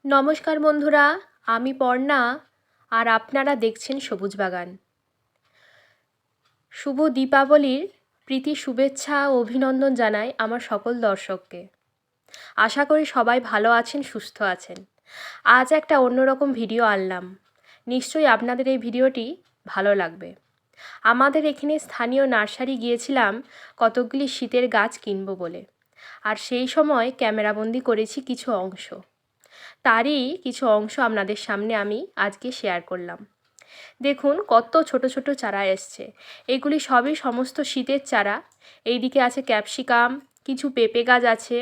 নমস্কার বন্ধুরা, আমি পর্ণা আর আপনারা দেখছেন সবুজ বাগান। শুভ দীপাবলির প্রীতি শুভেচ্ছা ও অভিনন্দন জানাই আমার সকল দর্শককে। আশা করি সবাই ভালো আছেন, সুস্থ আছেন। আজ একটা অন্যরকম ভিডিও আনলাম, নিশ্চয়ই আপনাদের এই ভিডিওটি ভালো লাগবে। আমাদের এখানে স্থানীয় নার্সারি গিয়েছিলাম কতকগুলি শীতের গাছ কিনবো বলে, আর সেই সময় ক্যামেরাবন্দি করেছি কিছু অংশ। তারই কিছু অংশ আপনাদের সামনে আমি আজকে শেয়ার করলাম। দেখুন কত ছোট ছোট চারা এসছে। এগুলি সবই সমস্ত শীতের চারা। এইদিকে আছে ক্যাপসিকাম, কিছু পেঁপে গাছ আছে,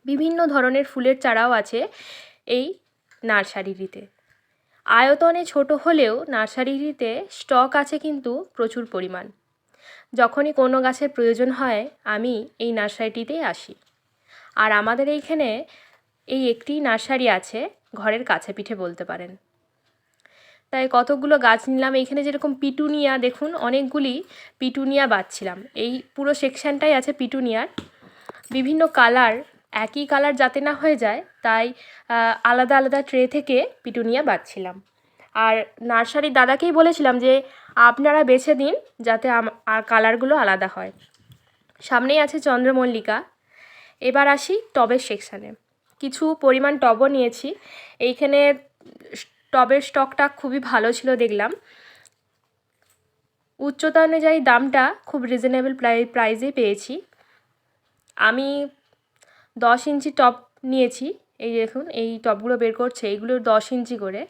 বিভিন্ন ধরনের ফুলের চারাও আছে এই নার্সারিটিতে। আয়তনে ছোট হলেও নার্সারিটিতে স্টক আছে কিন্তু প্রচুর পরিমাণ। যখনই কোনো গাছের প্রয়োজন হয় আমি এই নার্সারিটিতেই আসি। আর আমাদের এইখানে এই একটি নার্সারি আছে, ঘরের কাছে পিঠে বলতে পারেন। তাই কতগুলো গাছ নিলাম। এইখানে যেরকম পিটুনিয়া, দেখুন অনেকগুলি পিটুনিয়া বাছছিলাম। এই পুরো সেকশানটাই আছে পিটুনিয়ার। বিভিন্ন কালার, একই কালার যাতে না হয়ে যায় তাই আলাদা আলাদা ট্রে থেকে পিটুনিয়া বাছছিলাম। আর নার্সারির দাদাকেই বলেছিলাম যে আপনারা বেছে দিন যাতে আর কালারগুলো আলাদা হয়। সামনেই আছে চন্দ্রমল্লিকা। এবার আসি টবের সেকশানে। কিছু পরিমাণ টবও নিয়েছি। এইখানে টবের স্টকটা খুবই ভালো ছিল দেখলাম। উচ্চতা অনুযায়ী দামটা খুব রিজনেবল প্রাইসে পেয়েছি। আমি 10 ইঞ্চি টব নিয়েছি। এই দেখুন এই টবগুলো বের করছে, এইগুলো 10 ইঞ্চি করে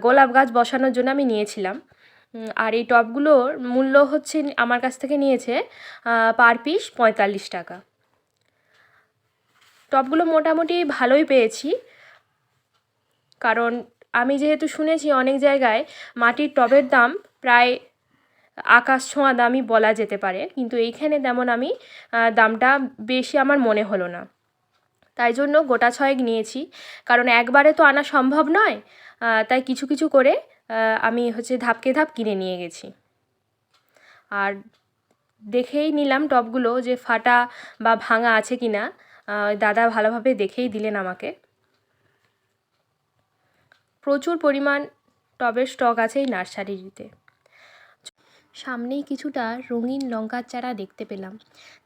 গোলাপ গাছ বসানোর জন্য আমি নিয়েছিলাম। আর এই টবগুলোর মূল্য হচ্ছে, আমার কাছ থেকে নিয়েছে পার পিস 45 টাকা। টবগুলো মোটামুটি ভালোই পেয়েছি, কারণ আমি যেহেতু শুনেছি অনেক জায়গায় মাটির টবের দাম প্রায় আকাশ ছোঁয়া দামই বলা যেতে পারে, কিন্তু এইখানে তেমন আমি দামটা বেশি আমার মনে হলো না। তাই জন্য গোটা ছয়েক নিয়েছি, কারণ একবারে তো আনা সম্ভব নয়। তাই কিছু কিছু করে আমি ধাপকে ধাপ কিনে নিয়ে গেছি। আর দেখেই নিলাম টবগুলো যে ফাটা বা ভাঙা আছে কি না। দাদা ভালোভাবে দেখেই দিলেন আমাকে। প্রচুর পরিমাণ টবের স্টক আছে এই নার্সারিতে। সামনেই কিছুটা রঙিন লঙ্কার চারা দেখতে পেলাম।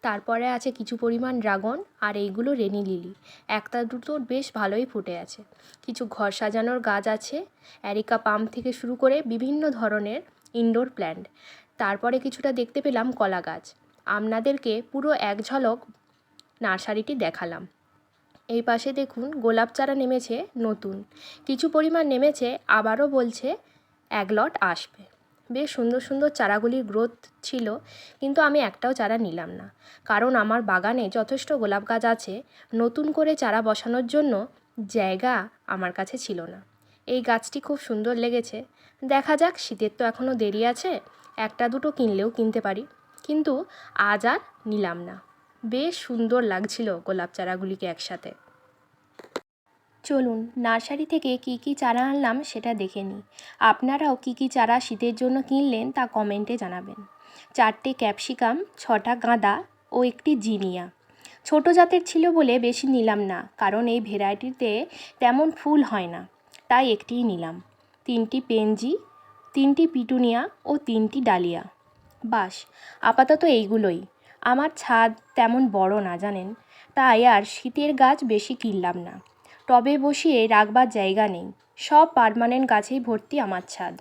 তারপরে আছে কিছু পরিমাণ ড্রাগন, আর এইগুলো রেনি লিলি। একটা দুটো বেশ ভালোই ফুটে আছে। কিছু ঘর সাজানোর গাছ আছে, অ্যারিকা পাম থেকে শুরু করে বিভিন্ন ধরনের ইনডোর প্ল্যান্ট। তারপরে কিছুটা দেখতে পেলাম কলা গাছ। আপনাদেরকে পুরো এক ঝলক নার্সারিটি দেখালাম। এই পাশে দেখুন গোলাপ চারা নেমেছে নতুন, কিছু পরিমাণ নেমেছে, আবারও বলছে এক লট আসবে। বেশ সুন্দর সুন্দর চারাগুলির গ্রোথ ছিল, কিন্তু আমি একটাও চারা নিলাম না, কারণ আমার বাগানে যথেষ্ট গোলাপ গাছ আছে। নতুন করে চারা বসানোর জন্য জায়গা আমার কাছে ছিল না। এই গাছটি খুব সুন্দর লেগেছে। দেখা যাক, শীতের তো এখনও দেরি আছে, একটা দুটো কিনলেও কিনতে পারি, কিন্তু আজ আর নিলাম না। বেশ সুন্দর লাগছিল গোলাপ চারাগুলিকে একসাথে। চলুন নার্সারি থেকে কি কি চারা আনলাম সেটা দেখে নিই। আপনারাও কি কি চারা শীতের জন্য কিনলেন তা কমেন্টে জানাবেন। 4টে ক্যাপসিকাম, 6টা গাঁদা ও একটি জিনিয়া। ছোট জাতের ছিল বলে বেশি নিলাম না, কারণ এই ভ্যারাইটিতে তেমন ফুল হয় না, তাই একটিই নিলাম। 3টি পেনজি, 3টি পিটুনিয়া ও 3টি ডালিয়া। বাস, আপাতত এইগুলোই। আমার ছাদ তেমন বড় না জানেন, তাই আর শীতের গাছ বেশি কিনলাম না। টবে বসিয়ে রাখবার জায়গা নেই, সব পার্মানেন্ট গাছেই ভর্তি আমার ছাদ।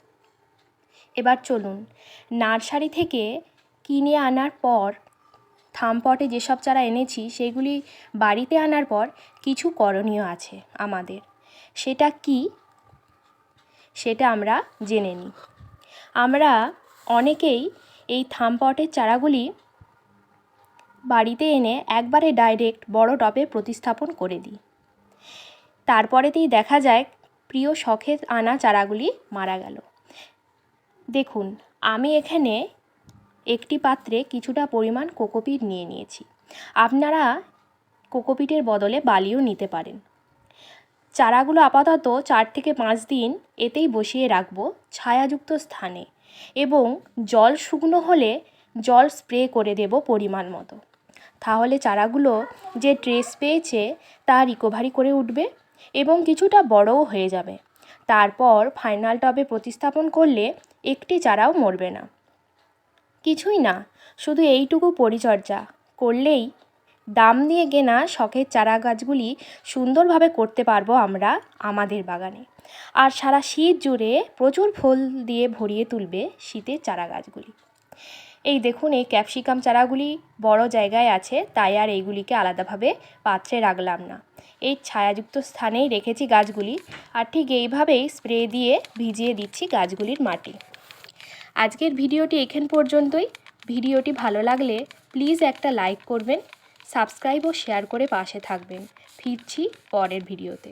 এবার চলুন নার্সারি থেকে কিনে আনার পর থামপটে যেসব চারা এনেছি সেগুলি বাড়িতে আনার পর কিছু করণীয় আছে আমাদের। সেটা কি, সেটা আমরা জেনে নিই। আমরা অনেকেই এই থামপটের চারাগুলি বাড়িতে এনে একবারে ডাইরেক্ট বড় টবে প্রতিস্থাপন করে দিই। তারপরেতেই দেখা যায় প্রিয় শখের আনা চারাগুলি মারা গেল। দেখুন আমি এখানে একটি পাত্রে কিছুটা পরিমাণ কোকোপিট নিয়ে নিয়েছি। আপনারা কোকোপিটের বদলে বালিও নিতে পারেন। চারাগুলো আপাতত 4 থেকে 5 দিন এতেই বসিয়ে রাখবো ছায়াযুক্ত স্থানে, এবং জল শুকনো হলে জল স্প্রে করে দেব পরিমাণ মতো। তাহলে চারাগুলো যে ট্রেস পেয়েছে তা রিকভারি করে উঠবে এবং কিছুটা বড়ও হয়ে যাবে। তারপর ফাইনাল টবে প্রতিস্থাপন করলে একটি চারাও মরবে না। কিছুই না, শুধু এইটুকু পরিচর্যা করলেই দাম দিয়ে কেনা শখের চারা গাছগুলি সুন্দরভাবে করতে পারবো আমরা আমাদের বাগানে। আর সারা শীত জুড়ে প্রচুর ফুল দিয়ে ভরিয়ে তুলবে শীতের চারা গাছগুলি। এই দেখুন, এই ক্যাপসিকাম চারাগুলি বড় জায়গায় আছে, তাই আর এইগুলিকে আলাদাভাবে পাত্রে রাখলাম না, এই ছায়াযুক্ত স্থানেই রেখেছি গাছগুলি। আর ঠিক এইভাবেই স্প্রে দিয়ে ভিজিয়ে দিচ্ছি গাছগুলির মাটি। আজকের ভিডিওটি এখান পর্যন্তই। ভিডিওটি ভালো লাগলে প্লিজ একটা লাইক করবেন, সাবস্ক্রাইব ও শেয়ার করে পাশে থাকবেন। ফিরছি পরের ভিডিওতে।